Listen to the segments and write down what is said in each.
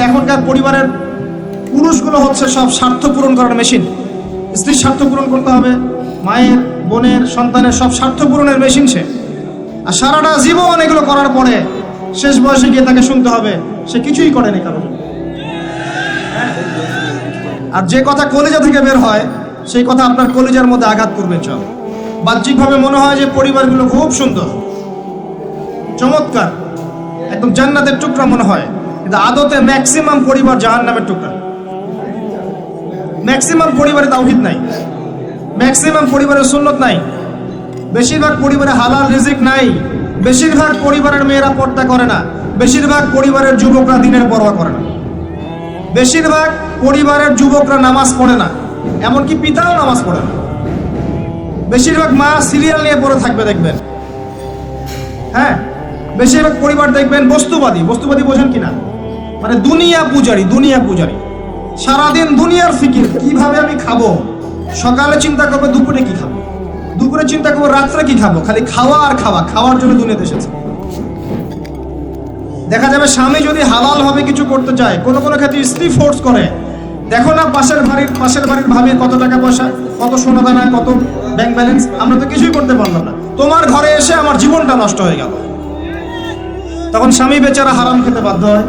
এখনকার পরিবারের পুরুষগুলো হচ্ছে সব স্বার্থ পূরণ করার মেশিন। স্ত্রীর স্বার্থ পূরণ করতে হবে, মায়ের, বোনের, সন্তানের সব স্বার্থ পূরণের মেশিন সে। আর সারাটা জীবন এগুলো করার পরে শেষ বয়সে গিয়ে তাকে শুনতে হবে সে কিছুই করেনি কারোর জন্য। আর যে কথা কলিজা থেকে বের হয় সেই কথা আপনার কলিজার মধ্যে আঘাত করবে। চল, বাহ্যিকভাবে মনে হয় যে পরিবারগুলো খুব সুন্দর, চমৎকার, একদম জান্নাতের টুকরা মনে হয়, কিন্তু আদতে ম্যাক্সিমাম পরিবার জাহান্নামের টুকরা। ম্যাক্সিমাম পরিবারে তাওহীদ নাই, ম্যাক্সিমাম পরিবারের সুন্নত নাই, বেশিরভাগ পরিবারে হালাল রিজিক নাই, বেশিরভাগ পরিবারের মেয়েরা পর্দা করে না, বেশিরভাগ পরিবারের যুবকরা দিনের পরোয়া করে না, বেশিরভাগ পরিবারের যুবকরা নামাজ পড়ে না, এমনকি পিতাও নামাজ পড়ে না। বেশিরভাগ মা সিরিয়াল নিয়ে পড়ে থাকবে দেখবেন। হ্যাঁ, বেশিরভাগ পরিবার দেখবেন বস্তুবাদী। বস্তুবাদী বোঝেন কিনা? মানে দুনিয়া পূজারি, দুনিয়া পূজারি, সারাদিন দুনিয়ার ফিকির, কিভাবে আমি খাবো। সকালে চিন্তা করবে দুপুরে কি খাবো, দুপুরে চিন্তা করবো রাত্রে কি খাবো, খালি খাওয়া আর খাওয়া, খাওয়ার জন্য দুনিয়াতে এসেছে। দেখা যাবে স্বামী যদি হালাল ভাবে কিছু করতে চায়, কোনো কোনো ক্ষেত্রে স্ত্রী ফোর্স করে। দেখো না পাশের বাড়ির ভাবির কত টাকা পয়সা, কত সোনা দানা, কত ব্যাংক ব্যালেন্স, আমরা তো কিছুই করতে পারলাম না, তোমার ঘরে এসে আমার জীবনটা নষ্ট হয়ে গেল। তখন স্বামী বেচারা হারাম খেতে বাধ্য হয়,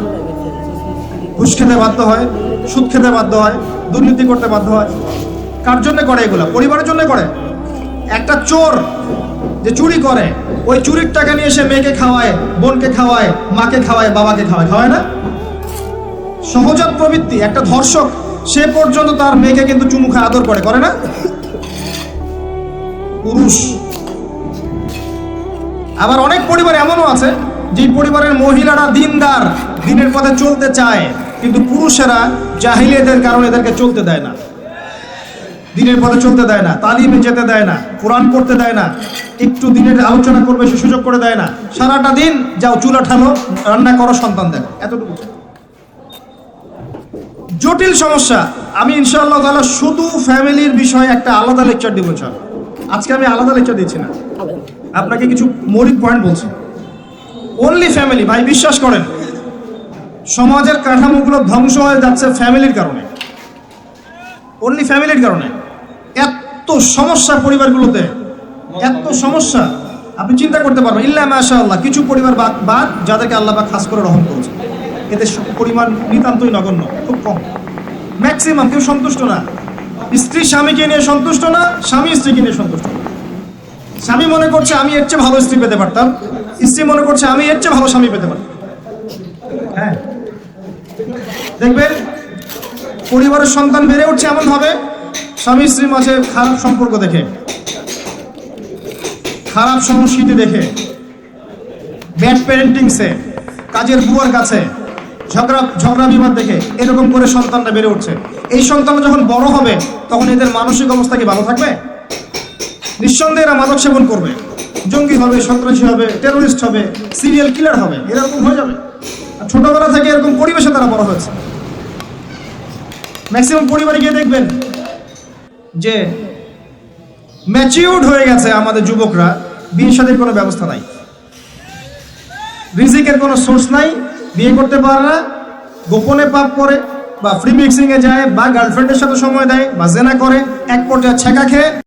ঘুষ খেতে বাধ্য হয়, সুদ খেতে বাধ্য হয়, দুর্নীতি করতে বাধ্য হয়। কার জন্য করে এগুলো? পরিবারের জন্য করে। একটা চোর যে চুরি করে, ওই চুরির টাকা নিয়ে এসে মেয়েকে খাওয়ায়, বোনকে খাওয়ায়, মাকে খাওয়ায়, বাবাকে খাওয়ায়, খাওয়ায় না? সহজাত প্রবৃত্তি। একটা ধর্ষক সে পর্যন্ত তার মেয়েকে কিন্তু চুমু খায়, আদর করে না? পুরুষ। আবার অনেক পরিবার এমনও আছে যে পরিবারের মহিলারা দিনদার, দিনের পথে চলতে চায়, কিন্তু পুরুষেরা জাহিলিয়াতের কারণে এদেরকে চলতে দেয় না, দিনের পথে চলতে দেয় না, তালিমে যেতে দেয় না, কোরআন পড়তে দেয় না, একটু দিনের আলোচনা করবে সে সুযোগ করে দেয় না। সারাটা দিন যাও চুলা ঠানো, রান্না করো, সন্তান দেখো, এতটুকু। জটিল সমস্যা। আমি ইনশাআল্লাহ তাআলা শুধু ফ্যামিলির বিষয়ে একটা আলাদা লেকচার দিব। আজকে আমি আলাদা লেকচার দিচ্ছি না, আপনাকে কিছু মৌলিক পয়েন্ট বলছি। Only family. ভাই বিশ্বাস করেন, সমাজের কাঠামোগুলো ধ্বংস হয়ে যাচ্ছে ফ্যামিলির কারণে, অনলি ফ্যামিলির কারণে। এত সমস্যা পরিবারগুলোতে, এত সমস্যা আপনি চিন্তা করতে পারবেন। ইল্লা মাশাআল্লাহ, কিছু পরিবার বাদ যাদেরকে আল্লাহ পাক খাস করে রহম করেছে, এদের পরিমাণ নিতান্তই নগণ্য, খুব কম। ম্যাক্সিমাম কেউ সন্তুষ্ট না। স্ত্রী স্বামীকে নিয়ে সন্তুষ্ট না, স্বামী স্ত্রীকে নিয়ে সন্তুষ্ট না। স্বামী মনে করছে আমি এর চেয়ে ভালো স্ত্রী পেতে পারতাম, স্ত্রী মনে করছে আমি এর চেয়ে ভালো স্বামী পেতে পারতাম। হ্যাঁ, দেখবেন পরিবারের সন্তান বেড়ে উঠছে এমন ভাবে, স্বামী স্ত্রীর মাঝে খারাপ সম্পর্ক দেখে, খারাপ সংস্কৃতি দেখে, ব্যাড প্যারেন্টিংসে, কাজের বুয়ার কাছে ঝগড়া বিবাদ দেখে এরকম করে সন্তানটা বেড়ে উঠছে। এই সন্তানটা যখন বড় হবে তখন এদের মানসিক অবস্থা কি ভালো থাকবে? নিঃসন্দেহে এরা মাদক সেবন করবে, জঙ্গি হবে, সন্ত্রাসী হবে, টেরোরিস্ট হবে, সিরিয়াল কিলার হবে, এরকম হয়ে যাবে। আর ছোটবেলা থেকে এরকম পরিবেশে তারা বড় হয়েছে। ম্যাক্সিমাম পরিবারে গিয়ে দেখবেন যে ম্যাচিউরড হয়ে গেছে আমাদের যুবকরা, বিয়ে শাদীর কোনো ব্যবস্থা নাই, রিজিকের কোনো সোর্স নাই, বিয়ে করতে পারে না, গোপনে পাপ করে বা ফ্রি মিক্সিং এ যায় বা গার্লফ্রেন্ডের সাথে সময় দেয় বা জেনা করে, এক পর্যায়ে ছেঁকা খেয়ে